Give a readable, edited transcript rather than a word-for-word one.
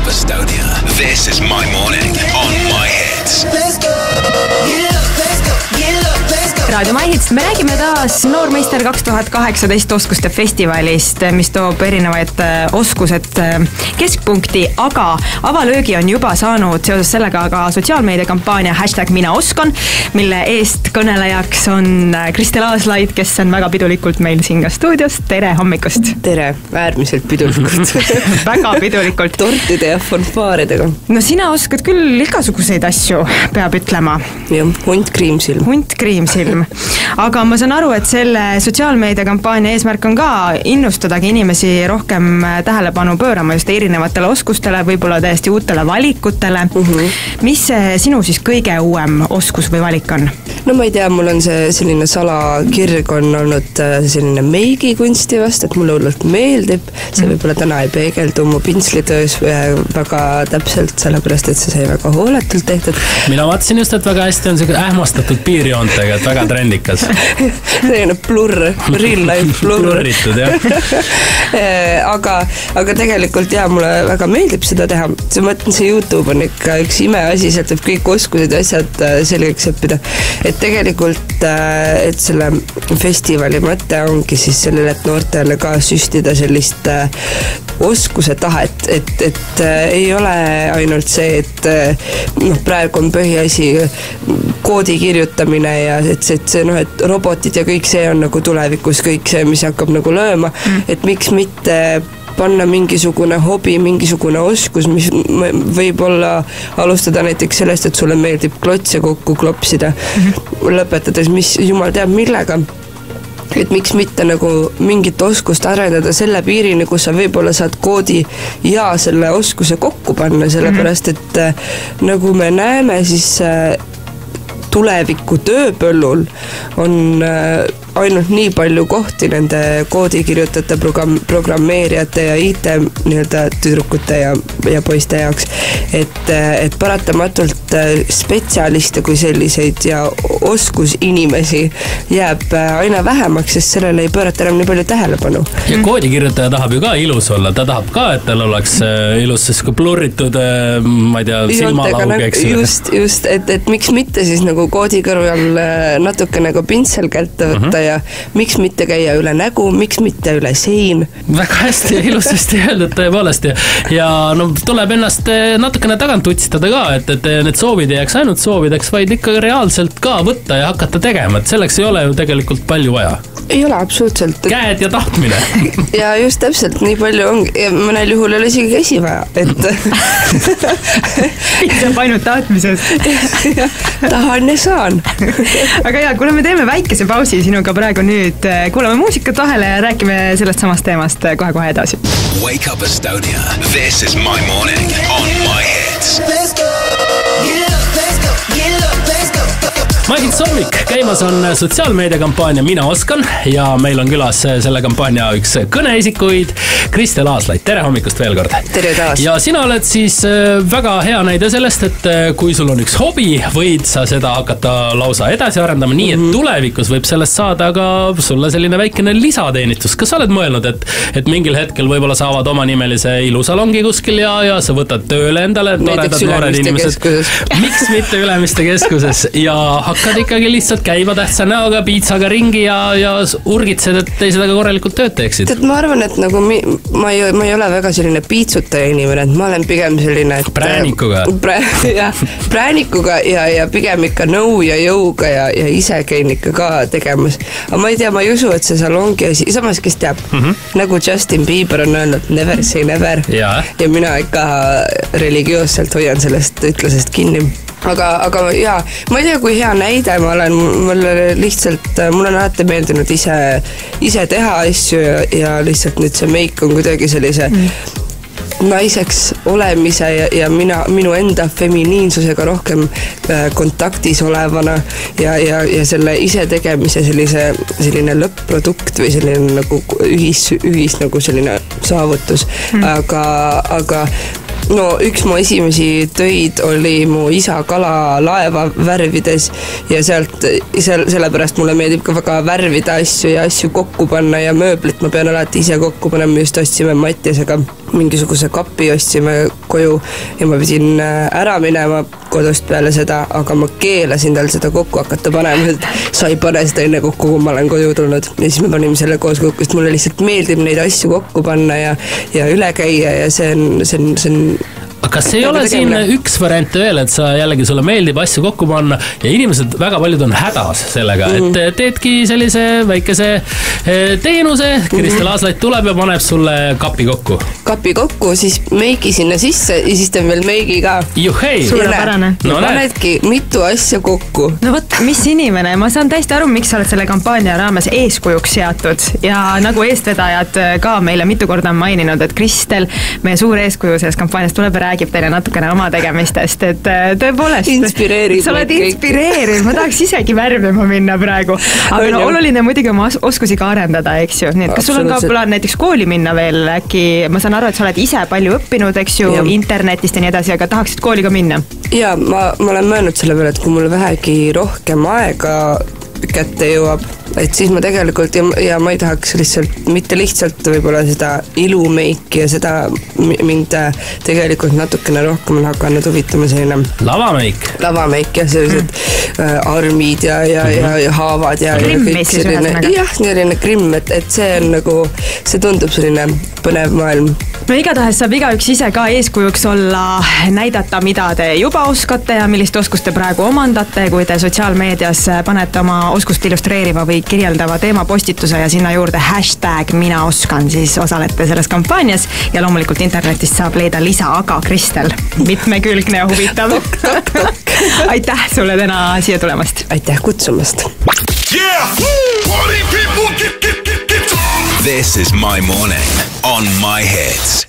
up Estonia. This is my morning on My Hits. Let's go. Raadio My Hits, me räägime taas Noormeister 2018 oskuste festivalist, mis toob erinevaid oskused keskpunkti, aga avalöögi on juba saanud seoses sellega ka sotsiaalmeediakampaania #minaoskan, mille eest kõnelejaks on Kristel Aaslaid, kes on väga pidulikult meil siin ka stuudios. Tere hommikust! Tere, äärmiselt pidulikult. Väga pidulikult. Tortide ja fanfaaridega. No sina oskad küll igasuguseid asju, peab ütlema. Jah, hunt kriimsilm. Hunt kriimsilm. Aga ma saan aru, et selle sotsiaalmeediakampaania eesmärk on ka innustadagi inimesi rohkem tähelepanu pöörama just erinevatele oskustele, võib-olla täiesti uutele valikutele. Mis see sinu siis kõige uuem oskus või valik on? No ma ei tea, mul on see selline salakirg on olnud selline meigikunsti vast, et mulle hullult meeldib. See võib-olla täna ei peegeldu mu pintslitöös väga täpselt, sellepärast, et see sai väga hooletult tehtud. Mina vaatasin just, et väga hästi on see ähmastatud piirjoontega, et väga trendikas. Selline blurr, real life blurr. Blurritud, jah. Aga tegelikult jah, mulle väga meeldib seda teha. Ma mõtlen, see YouTube on ikka üks imeasi, sealt võib kõik oskused ja asjad selgeks õppida. Et tegelikult, et selle festivali mõte ongi siis sellele, et noortele ka süstida sellist oskuse tahet, et ei ole ainult see, et praegu on põhiasi koodi kirjutamine ja et robotid ja kõik see on nagu tulevikus kõik see, mis hakkab nagu lööma, et miks mitte panna mingisugune hobi, mingisugune oskus, mis võib olla alustada näiteks sellest, et sulle meeldib klotse kokku klopsida, lõpetades, mis jumal teab millega. Et miks mitte nagu mingit oskust arendada selle piirini, kus sa võib-olla saad koodi ja selle oskuse kokku panna, sellepärast et nagu me näeme, siis tuleviku tööpõllul on ainult nii palju kohti nende koodikirjutajate, programmeerijate ja IT nii-öelda tüdrukute ja poiste jaoks, et paratamatult spetsialiste kui selliseid ja oskusinimesi jääb aina vähemaks, sest sellele ei pöörata enam nii palju tähelepanu. Ja koodikirjutaja tahab ju ka ilus olla, ta tahab ka, et tal oleks ilus, sest kui blurritud, ma ei tea, silmalaug, eks. Just, et miks mitte siis nagu koodi kõrval natuke nagu pintsel kätte võtta ja miks mitte käia üle nägu, miks mitte üle sein. Väga hästi ja ilusasti öeldud tõepoolest ja no tuleb ennast natukene tagant utsitada ka, et need soovid ei jääks ainult soovideks, vaid ikka reaalselt ka võtta ja hakata tegema, et selleks ei ole ju tegelikult palju vaja. Ei ole absoluutselt. Käed ja tahtmine. Ja just täpselt, nii palju on, ja mõnel juhul ei ole isegi käsi vaja, et piisab ainult tahtmisest. Tahan ja saan. Aga ja, kuna me teeme väikese pausi sinuga praegu nüüd, kuulame muusikat vahele ja räägime sellest samast teemast kohe edasi. Wake up Estonia. This is my morning on My Hits. Let's go. My Hits hommik, käimas on sotsiaalmeediakampaania Mina oskan ja meil on külas selle kampaania üks kõneisikuid, Kristel Aaslaid. Tere hommikust veel kord. Tere taas. Ja sina oled siis väga hea näide sellest, et kui sul on üks hobi, võid sa seda hakata lausa edasi arendama, nii et tulevikus võib sellest saada ka sulle selline väikene lisateenistus. Kas sa oled mõelnud, et mingil hetkel võib-olla saavad oma nimelise ilusalongi kuskil ja sa võtad tööle endale toredad noored inimesed. Miks mitte Ülemiste keskuses ja hakkad ikkagi lihtsalt käima tähtsa näoga, piitsaga ringi ja urgitsed, et teised aga korralikult tööd teeksid. Ma arvan, et nagu ma ei ole väga selline piitsutaja inimene, et ma olen pigem selline Präänikuga. Präänikuga ja pigem ikka nõu ja jõuga ja ise käin ikka ka tegemas. Aga ma ei tea, ma ei usu, et see salongi asi, samas kes teab, nagu Justin Bieber on öelnud, never say never ja mina ikka religioosselt hoian sellest ütlusest kinni. Aga jaa, ma ei tea, kui hea näide ma olen, mul on alati meeldinud ise teha asju ja lihtsalt nüüd see meik on kuidagi sellise naiseks olemise ja minu enda feminiinsusega rohkem kontaktis olevana ja selle ise tegemise selline lõpp-produkt või selline nagu ühis nagu selline saavutus. Aga no üks mu esimesi töid oli mu isa kalalaeva värvides ja sellepärast mulle meeldib ka väga värvida asju ja asju kokku panna ja mööblit ma pean alati ise kokku panema, just ostsime Mattiasega mingisuguse kapi, ostsime koju ja ma pidin ära minema kodust peale seda, aga ma keelasin tal seda kokku hakata panema, et sa ei pane seda enne kokku, kui ma olen koju tulnud. Ja siis me panime selle koos kokku, sest mulle lihtsalt meeldib neid asju kokku panna ja üle käia ja see on kas ei ole siin üks variant veel, et sa jällegi sulle meeldib asju kokku panna ja inimesed väga paljud on hädas sellega, et teedki sellise väikese teenuse, Kristel Aaslait tuleb ja paneb sulle kapi kokku, siis meigi sinna sisse ja siis teeb veel meigi ka. Juhei! Suurepärane. No, panedki mitu asja kokku. No võt, mis inimene, ma saan täiesti aru, miks sa oled selle kampaania raames eeskujuks seatud ja nagu eestvedajad ka meile mitu korda on maininud, et Kristel, meie suur eeskuju selles kampaanias tuleb ja räägib teile natukene oma tegemistest, et tõepoolest sa oled inspireeriv, ma tahaks isegi värvima minna praegu, aga no oluline muidugi oma oskusi ka arendada, eks ju, nii et kas sul on ka plaan näiteks kooli minna veel, äkki ma saan aru, et sa oled ise palju õppinud, eks ju, internetist ja nii edasi, aga tahaksid kooli ka minna? Ja ma olen mõelnud selle peale, et kui mul vähegi rohkem aega kätte jõuab, et siis ma tegelikult ja ma ei tahaks mitte lihtsalt võib-olla seda ilumeiki ja seda mind tegelikult natukene rohkem on hakanud huvitama selline lavameik ja sellised armid ja haavad ja kõik selline, selline grimm, et see on nagu, see tundub selline põnev maailm. No igatahes saab igaüks ise ka eeskujuks olla, näidata, mida te juba oskate ja millist oskust te praegu omandate, kui te sotsiaalmeedias panete oma oskust illustreeriva või kirjeldava teemapostituse ja sinna juurde #mina oskan, siis osalete selles kampaanias ja loomulikult internetist saab leida lisa, aga Kristel, mitmekülgne ja huvitav. Aitäh sulle täna siia tulemast. Aitäh kutsumast. This is My Morning on My Hits.